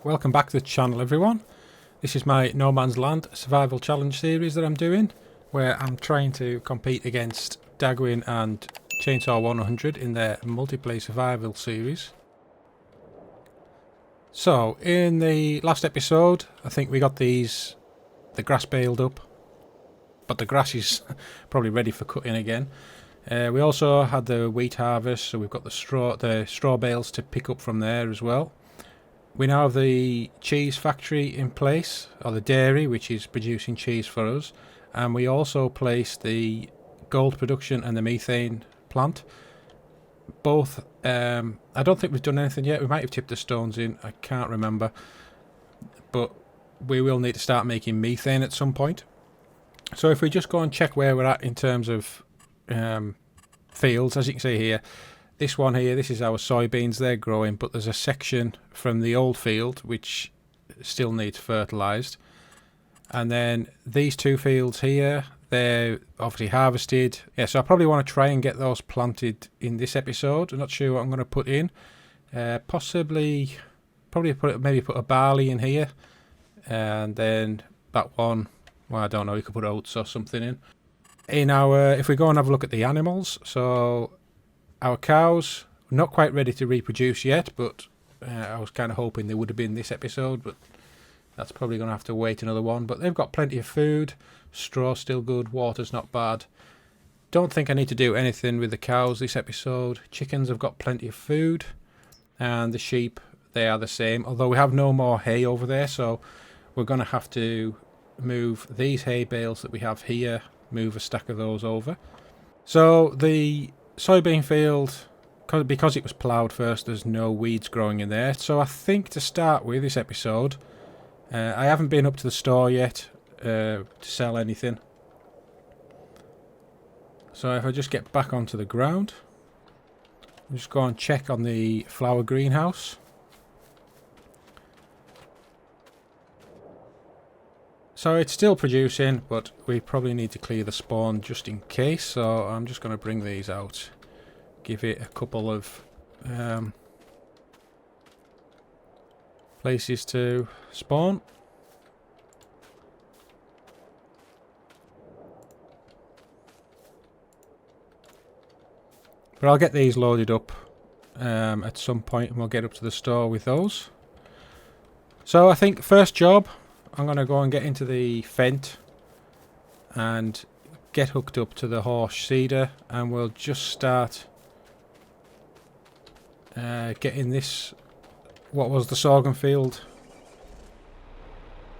Welcome back to the channel, everyone. This is my No Man's Land survival challenge series that I'm doing, where I'm trying to compete against Dagwin and Chainsaw 100 in their multiplayer survival series. So in the last episode, I think we got the grass baled up, but the grass is probably ready for cutting again. We also had the wheat harvest, so we've got the straw bales to pick up from there as well. We now have the cheese factory in place, or the dairy, which is producing cheese for us, and we also placed the gold production and the methane plant. Both, I don't think we've done anything yet. We might have tipped the stones in, I can't remember, but we will need to start making methane at some point. So if we just go and check where we're at in terms of fields, as you can see here, this one here, this is our soybeans, they're growing, but there's a section from the old field which still needs fertilised. And then these two fields here, they're obviously harvested. Yeah, so I probably want to try and get those planted in this episode. I'm not sure what I'm going to put in. Probably put a barley in here. And then that one, well, I don't know, you could put oats or something in. If we go and have a look at the animals, so our cows, not quite ready to reproduce yet, but I was kind of hoping they would have been this episode, but that's probably going to have to wait another one. But they've got plenty of food, straw's still good, water's not bad. Don't think I need to do anything with the cows this episode. Chickens have got plenty of food, and the sheep, they are the same, although we have no more hay over there, so we're going to have to move these hay bales that we have here, move a stack of those over. So the soybean field, because it was ploughed first, there's no weeds growing in there. So I think to start with this episode, I haven't been up to the store yet to sell anything. So if I just get back onto the ground, I'll just go and check on the flower greenhouse. So it's still producing, but we probably need to clear the spawn just in case. So I'm just going to bring these out, give it a couple of places to spawn. But I'll get these loaded up at some point, and we'll get up to the store with those. So I think first job, I'm going to go and get into the fent and get hooked up to the horse seeder, and we'll just start getting this, what was the sorghum field,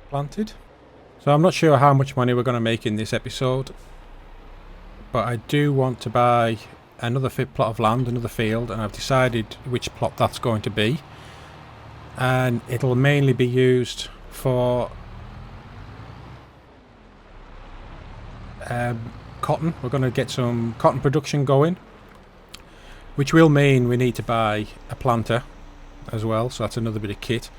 planted. So I'm not sure how much money we're going to make in this episode, but I do want to buy another plot of land, another field, and I've decided which plot that's going to be, and it'll mainly be used for cotton. We're going to get some cotton production going, which will mean we need to buy a planter as well, so that's another bit of kit.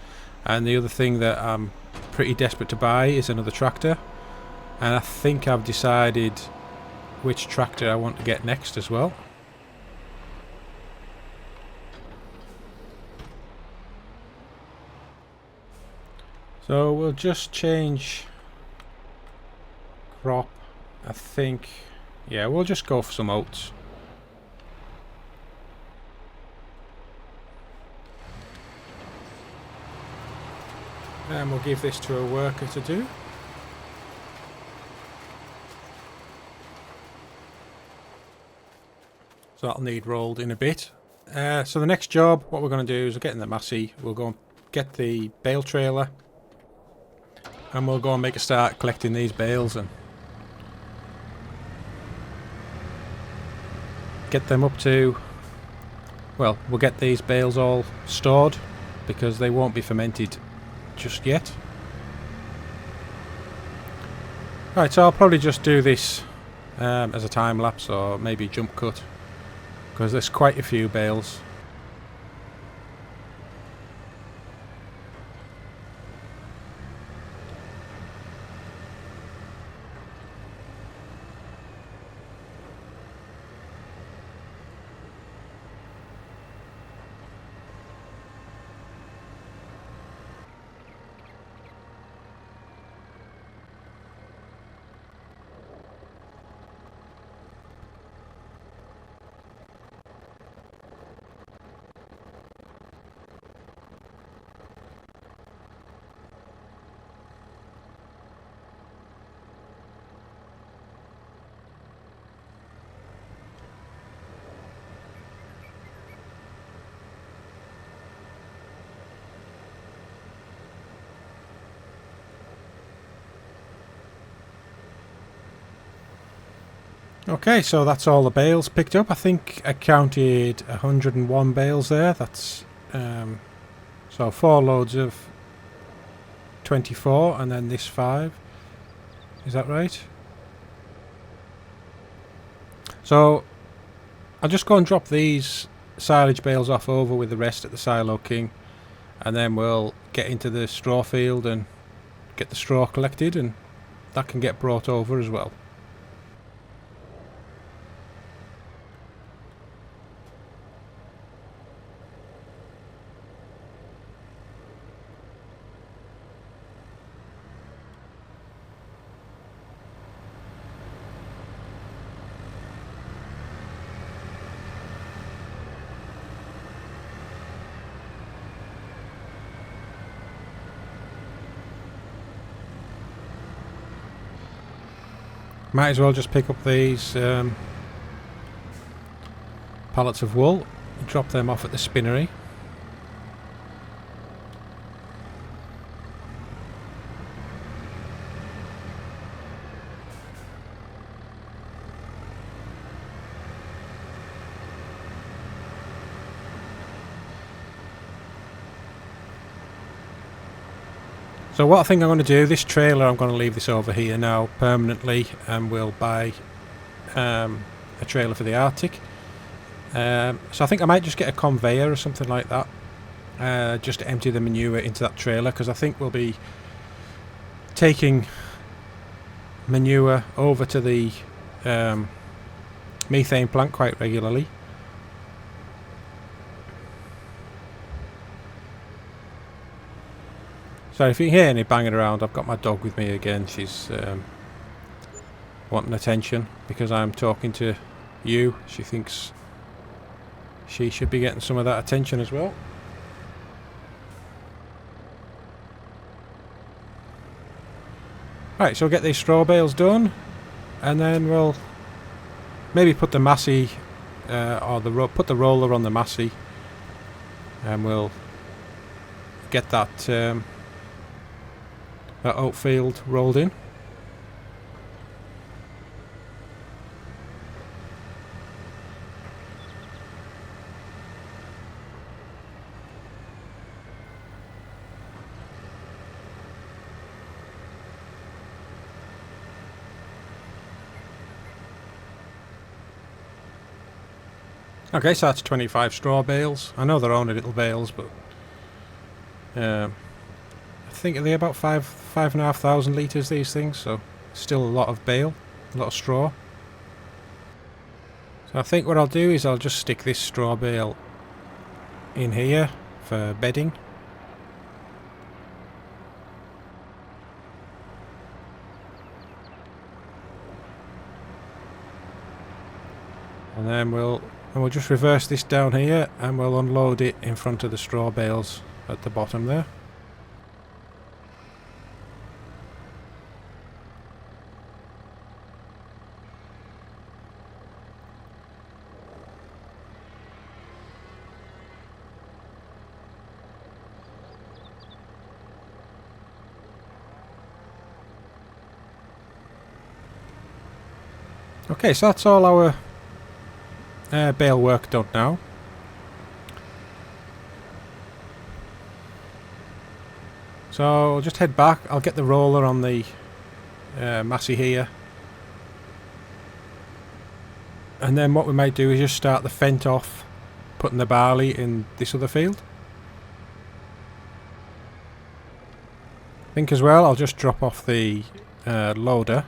And the other thing that I'm pretty desperate to buy is another tractor, and I think I've decided which tractor I want to get next as well. So we'll just change crop, I think. Yeah, we'll just go for some oats. And we'll give this to a worker to do. So that'll need rolled in a bit. So the next job, what we're going to do is we'll get in the Massey, we'll go and get the bale trailer, and we'll go and make a start collecting these bales and get them up to, well, we'll get these bales all stored because they won't be fermented just yet. Right, so I'll probably just do this as a time lapse, or maybe jump cut, because there's quite a few bales. Okay, so that's all the bales picked up. I think I counted 101 bales there. That's so 4 loads of 24 and then this 5. Is that right? So I'll just go and drop these silage bales off over with the rest at the Silo King, and then we'll get into the straw field and get the straw collected, and that can get brought over as well. Might as well just pick up these pallets of wool and drop them off at the spinnery. So what I think I'm going to do, this trailer, I'm going to leave this over here now permanently, and we'll buy a trailer for the Arctic. So I think I might just get a conveyor or something like that, just to empty the manure into that trailer, because I think we'll be taking manure over to the methane plant quite regularly. So if you hear any banging around, I've got my dog with me again. She's wanting attention because I'm talking to you. She thinks she should be getting some of that attention as well. Right, so we'll get these straw bales done, and then we'll maybe put the massey or put the roller on the massey, and we'll get that oat field rolled in. Okay, so that's 25 straw bales. I know they're only little bales, but I think they're about 5,500 litres, these things, so still a lot of bale, a lot of straw. So I think what I'll do is I'll just stick this straw bale in here for bedding. And then we'll just reverse this down here, and we'll unload it in front of the straw bales at the bottom there. Okay, so that's all our bale work done now. So I'll just head back. I'll get the roller on the massey here, and then what we might do is just start the fent off, putting the barley in this other field. I think as well I'll just drop off the loader.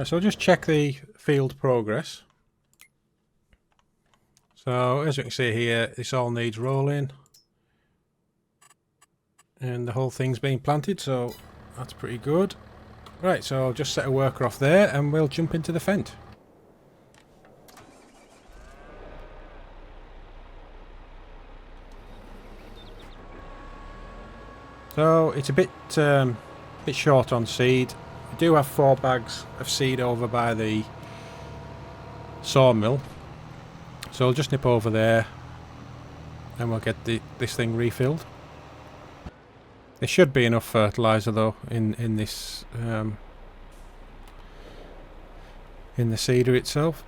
So I'll just check the field progress. So as you can see here, this all needs rolling. And the whole thing's been planted, so that's pretty good. Right, so I'll just set a worker off there and we'll jump into the fent. So it's a bit short on seed. We do have 4 bags of seed over by the sawmill. So I'll just nip over there and we'll get this thing refilled. There should be enough fertiliser though in this in the seeder itself.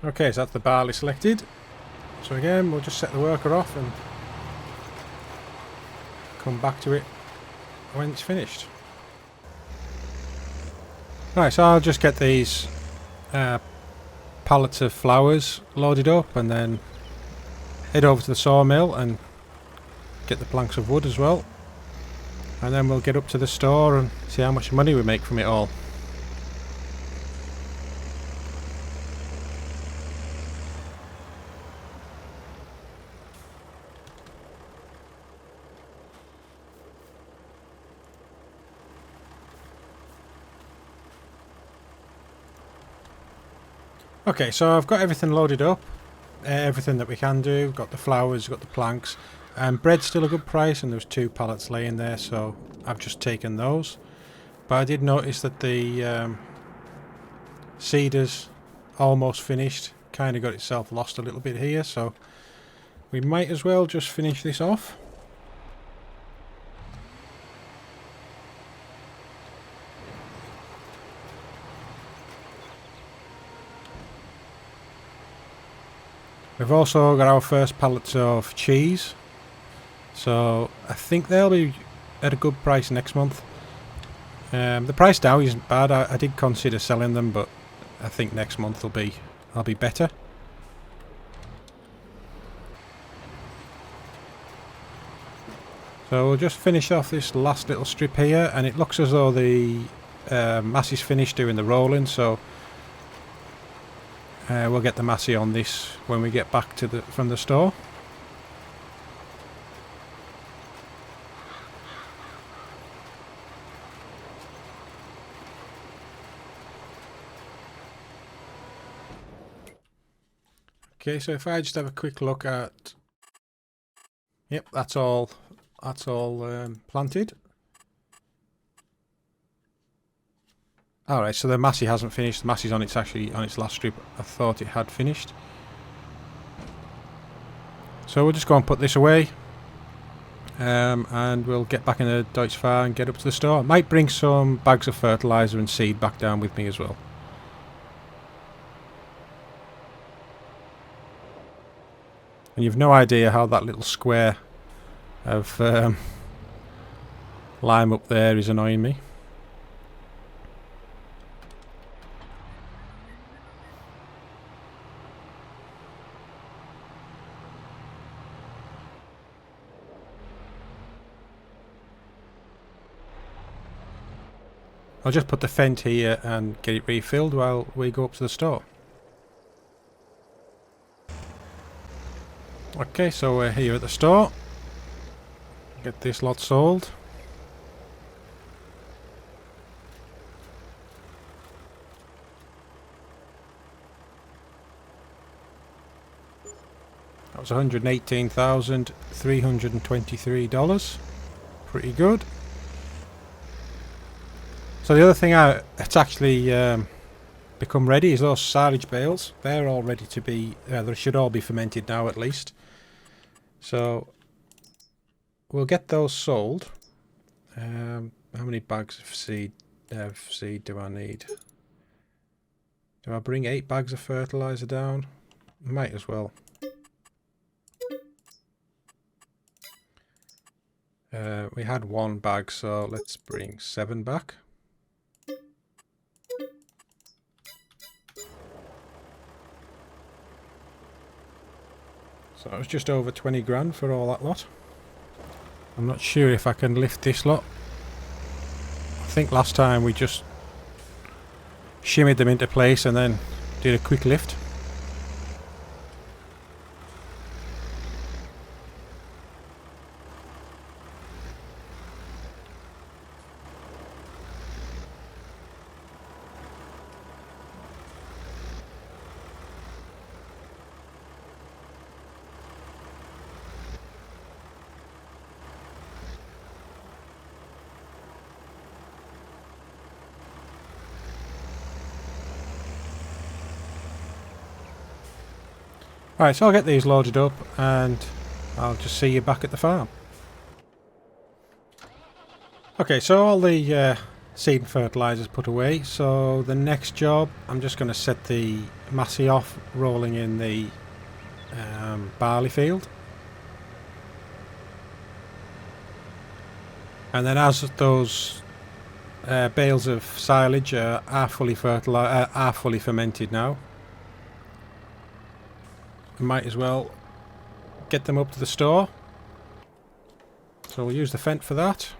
Okay, so that's the barley selected. So again, we'll just set the worker off and come back to it when it's finished. Right, so I'll just get these pallets of flowers loaded up and then head over to the sawmill and get the planks of wood as well. And then we'll get up to the store and see how much money we make from it all. Okay, so I've got everything loaded up, everything that we can do. Got the flowers, got the planks, and bread's still a good price, and there's 2 pallets laying there, so I've just taken those. But I did notice that the seeder's almost finished, kind of got itself lost a little bit here, so we might as well just finish this off. We've also got our first pallets of cheese, so I think they'll be at a good price next month. The price now isn't bad. I did consider selling them, but I think next month I'll be better. So we'll just finish off this last little strip here, and it looks as though the mass is finished doing the rolling, so we'll get the massy on this when we get back to from the store. Okay, so if I just have a quick look at, yep, that's all planted. Alright, so the massy hasn't finished. The massy's actually on its last strip. I thought it had finished. So we'll just go and put this away. And we'll get back in the Deutschfahrt and get up to the store. Might bring some bags of fertiliser and seed back down with me as well. And you've no idea how that little square of lime up there is annoying me. I'll just put the fent here and get it refilled while we go up to the store. Okay, so we're here at the store. Get this lot sold. That was $118,323. Pretty good. So the other thing that's actually become ready is those silage bales. They're all ready to be, they should all be fermented now at least. So we'll get those sold. And How many bags of seed do I need? Do I bring 8 bags of fertiliser down? Might as well. We had 1 bag, so let's bring 7 back. So it was just over 20 grand for all that lot. I'm not sure if I can lift this lot. I think last time we just shimmied them into place and then did a quick lift. Right, so I'll get these loaded up and I'll just see you back at the farm. Okay, so all the seed and fertilisers put away, so the next job I'm just going to set the massey off rolling in the barley field. And then as those bales of silage are fully fermented now, we might as well get them up to the store. So we'll use the Fent for that.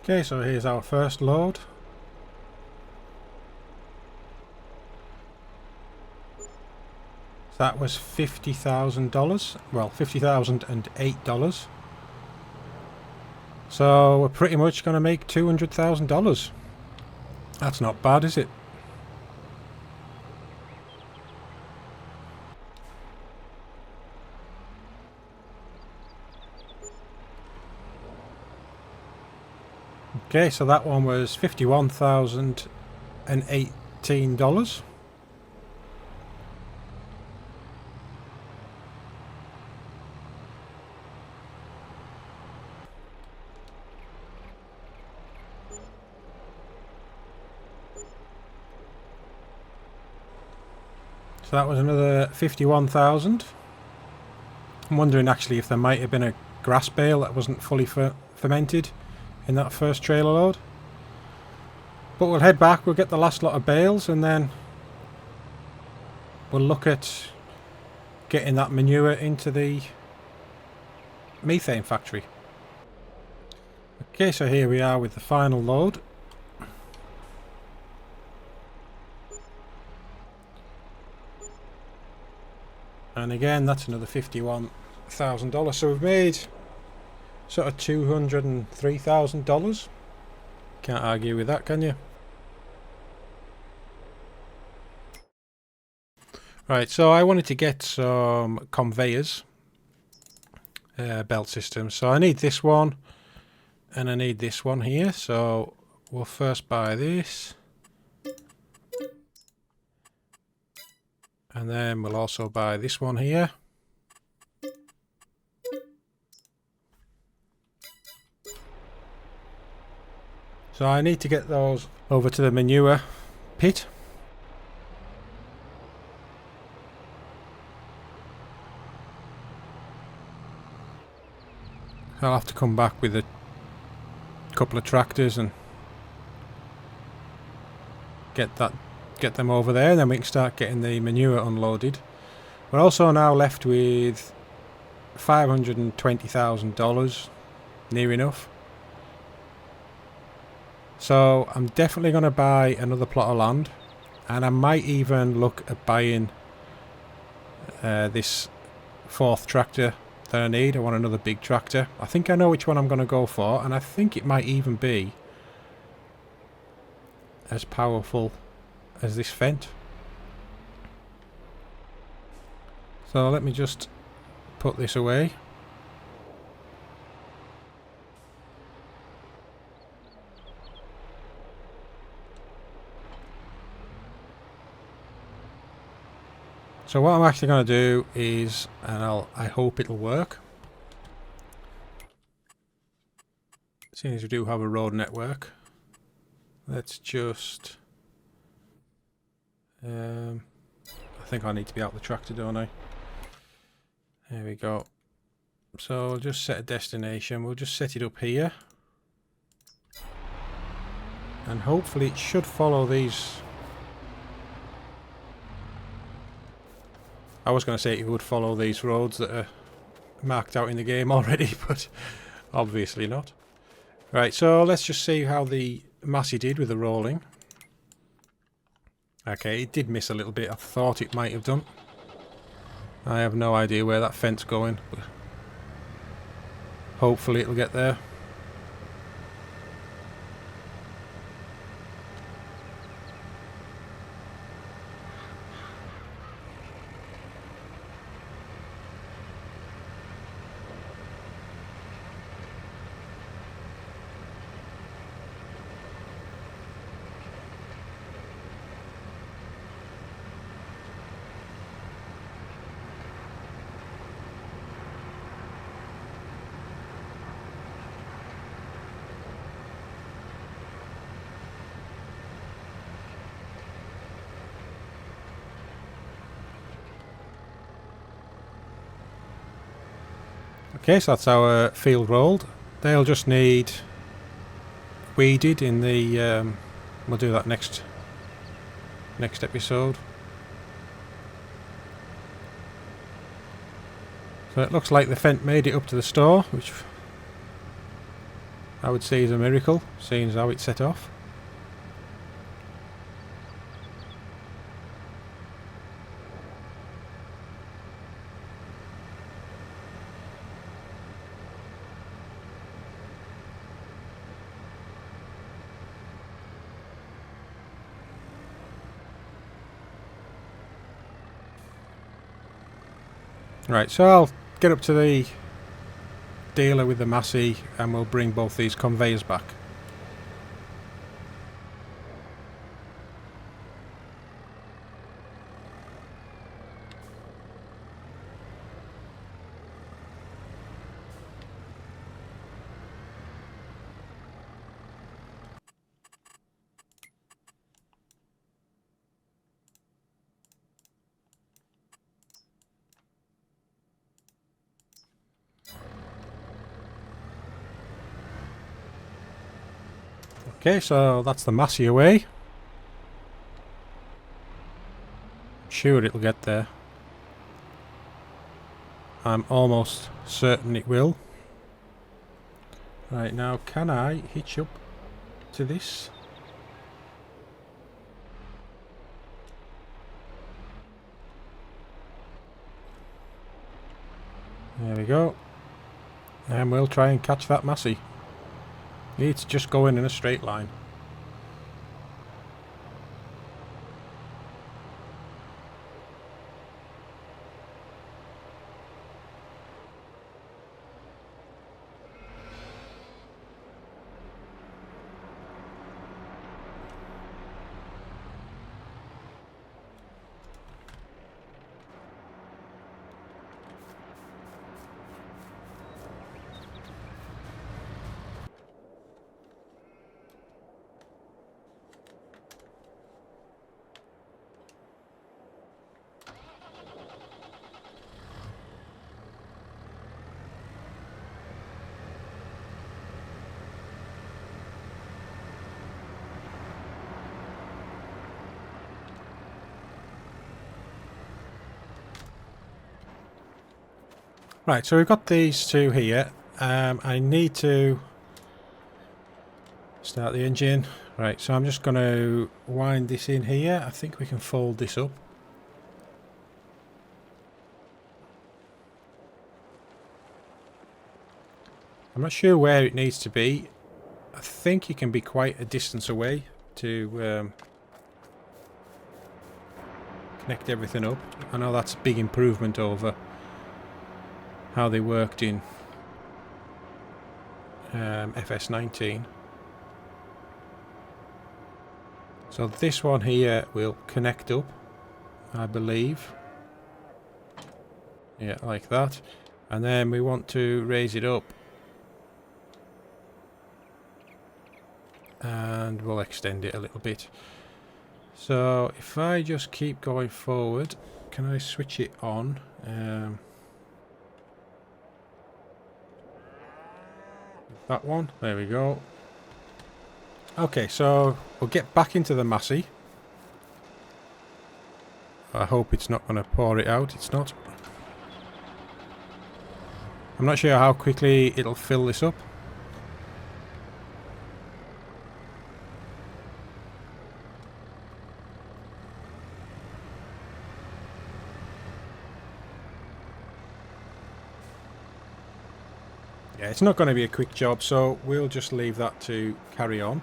Okay, so here's our first load. That was $50,000. Well, $50,008. So we're pretty much going to make $200,000. That's not bad, is it? Okay, so that one was $51,018. So that was another 51,000. I'm wondering actually if there might have been a grass bale that wasn't fully fermented in that first trailer load. But we'll head back, we'll get the last lot of bales and then we'll look at getting that manure into the methane factory. Okay, so here we are with the final load. And again, that's another $51,000. So we've made sort of $203,000. Can't argue with that, can you? Right, so I wanted to get some conveyors, belt systems. So I need this one, and I need this one here. So we'll first buy this. And then we'll also buy this one here. So I need to get those over to the manure pit. I'll have to come back with a couple of tractors and get them over there, and then we can start getting the manure unloaded. We're also now left with $520,000, near enough. So I'm definitely going to buy another plot of land, and I might even look at buying this 4th tractor that I need. I want another big tractor. I think I know which one I'm going to go for, and I think it might even be as powerful as this Fent. So let me just put this away. So what I'm actually going to do is, and I hope it'll work, seeing as we do have a road network, let's just, I think I need to be out the tractor, don't I? There we go. So I'll just set a destination, we'll just set it up here. And hopefully it should follow these. I was going to say it would follow these roads that are marked out in the game already, but obviously not. Right, so let's just see how the Massey did with the rolling. Okay, it did miss a little bit. I thought it might have done. I have no idea where that fence going, but hopefully it'll get there. Okay, so that's our field rolled. They'll just need weeded in the, we'll do that next episode. So it looks like the Fent made it up to the store, which I would say is a miracle, seeing as how it set off. Right, so I'll get up to the dealer with the Massey and we'll bring both these conveyors back. Okay, so that's the Massey away. Sure it'll get there. I'm almost certain it will. Right, now can I hitch up to this? There we go. And we'll try and catch that Massey. It's just going in a straight line. Right, so we've got these two here. I need to start the engine. Right, so I'm just going to wind this in here. I think we can fold this up. I'm not sure where it needs to be. I think it can be quite a distance away to connect everything up. I know that's a big improvement over how they worked in FS19. So this one here will connect up, I believe. Yeah, like that. And then we want to raise it up. And we'll extend it a little bit. So if I just keep going forward, can I switch it on? That one, there we go. Okay, so we'll get back into the massey. I hope it's not going to pour it out. It's not. I'm not sure how quickly it'll fill this up. Yeah, it's not going to be a quick job, so we'll just leave that to carry on.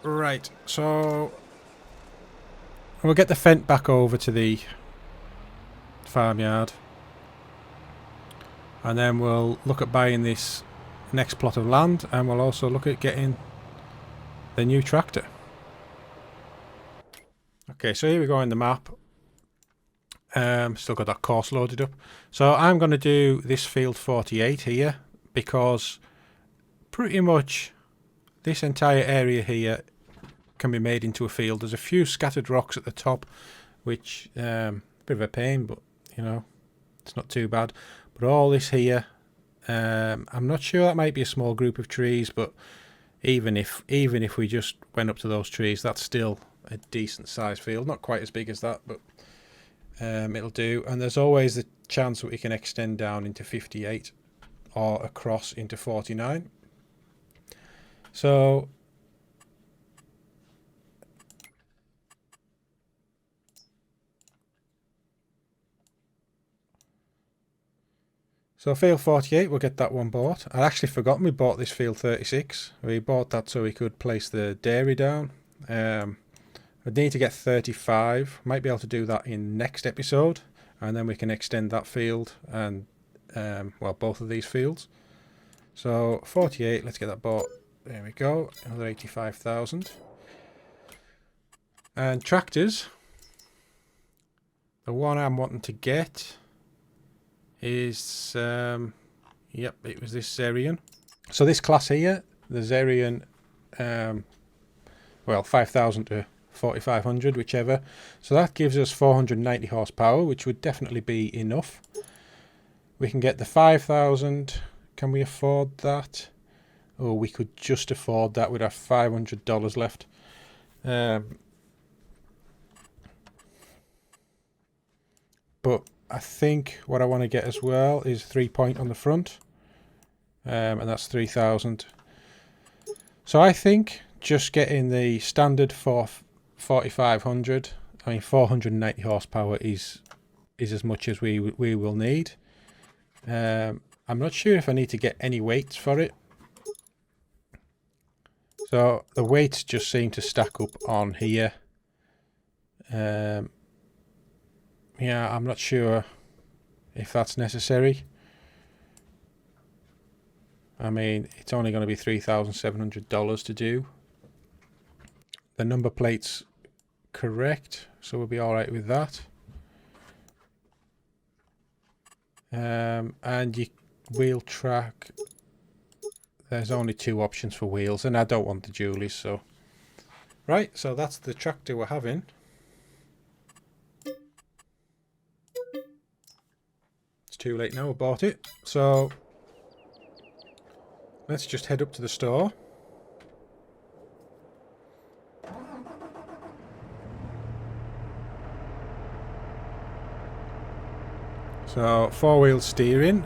Right, so we'll get the fence back over to the farmyard, and then we'll look at buying this next plot of land, and we'll also look at getting the new tractor. Okay, so here we go on the map. Still got that course loaded up. So I'm going to do this field 48 here, because pretty much this entire area here can be made into a field. There's a few scattered rocks at the top, which bit of a pain, but you know, it's not too bad. But all this here, I'm not sure, that might be a small group of trees, but even if we just went up to those trees, that's still a decent sized field. Not quite as big as that, but it'll do. And there's always the chance that we can extend down into 58 or across into 49. So field 48, we'll get that one bought. I actually forgot we bought this field 36. We bought that so we could place the dairy down. I'd need to get 35. Might be able to do that in next episode, and then we can extend that field and well, both of these fields. So 48, let's get that bought. There we go, another 85,000. And tractors, the one I'm wanting to get is yep, it was this Xerion. So this class here, the Xerion, well, 5,000 to 4,500, whichever. So that gives us 490 horsepower, which would definitely be enough. We can get the 5,000. Can we afford that? Oh, we could just afford that. We'd have $500 left. But I think what I want to get as well is 3-point on the front, and that's 3,000. So I think just getting the standard for 4,500, I mean 490 horsepower is as much as we will need. I'm not sure if I need to get any weights for it. So the weights just seem to stack up on here. Yeah, I'm not sure if that's necessary. I mean, it's only going to be $3,700 to do. The number plate's correct, so we'll be alright with that. And you wheel track, there's only 2 options for wheels, and I don't want the dualies, so right, so that's the tractor we're having. It's too late now, I bought it, so let's just head up to the store. So 4-wheel steering,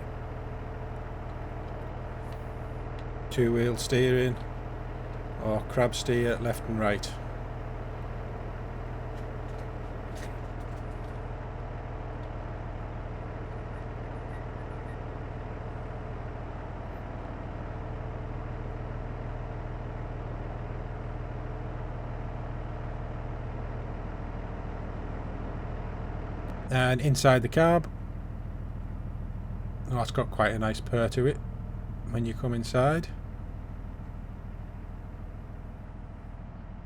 2-wheel steering, or crab steer left and right. And inside the carb, oh, it's got quite a nice purr to it when you come inside.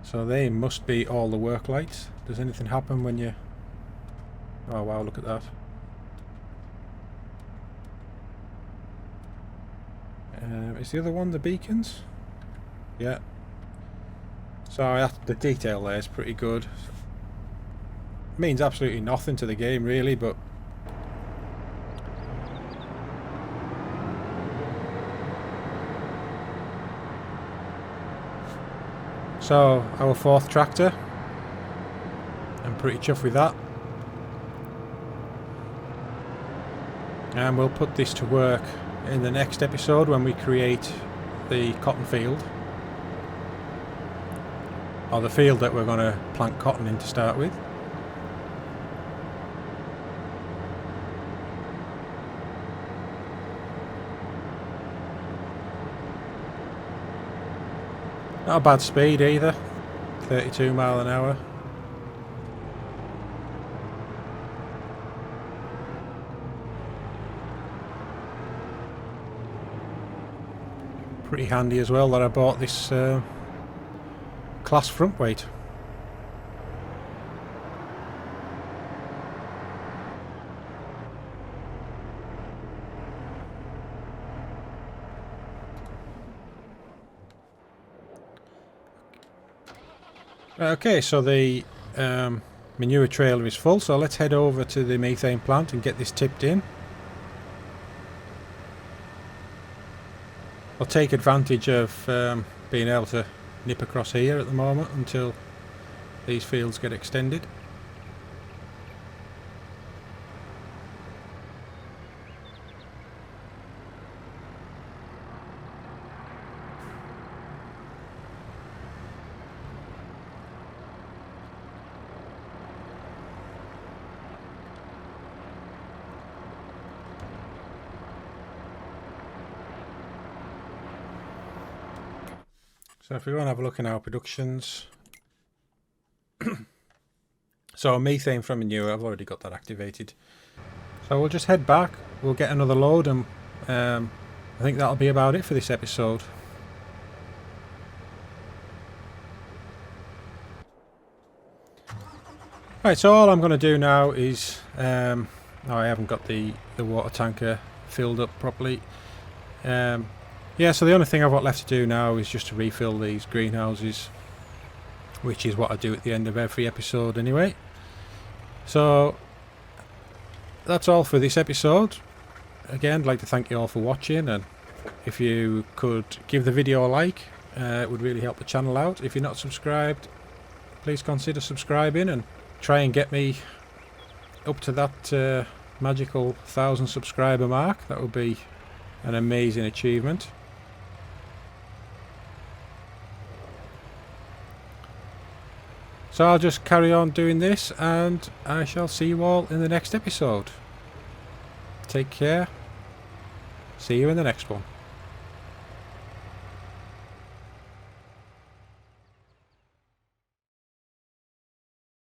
So they must be all the work lights. Does anything happen when you... Oh wow, look at that. Is the other one the beacons? Yeah. So the detail there is pretty good. Means absolutely nothing to the game really, but so our 4th tractor, I'm pretty chuffed with that, and we'll put this to work in the next episode when we create the cotton field, or the field that we're going to plant cotton in to start with. Not a bad speed either, 32 mile an hour. Pretty handy as well that I bought this Claas front weight. Okay, so the manure trailer is full, so let's head over to the methane plant and get this tipped in. I'll take advantage of being able to nip across here at the moment until these fields get extended. So if we go and have a look in our productions, so methane from manure, I've already got that activated. So we'll just head back, we'll get another load, and I think that'll be about it for this episode. Right, so all I'm going to do now is, I haven't got the water tanker filled up properly. Yeah, so the only thing I've got left to do now is just to refill these greenhouses, which is what I do at the end of every episode anyway. So that's all for this episode. Again, I'd like to thank you all for watching, and if you could give the video a like, it would really help the channel out. If you're not subscribed, please consider subscribing and try and get me up to that magical 1,000 subscriber mark. That would be an amazing achievement. So I'll just carry on doing this, and I shall see you all in the next episode. Take care. See you in the next one.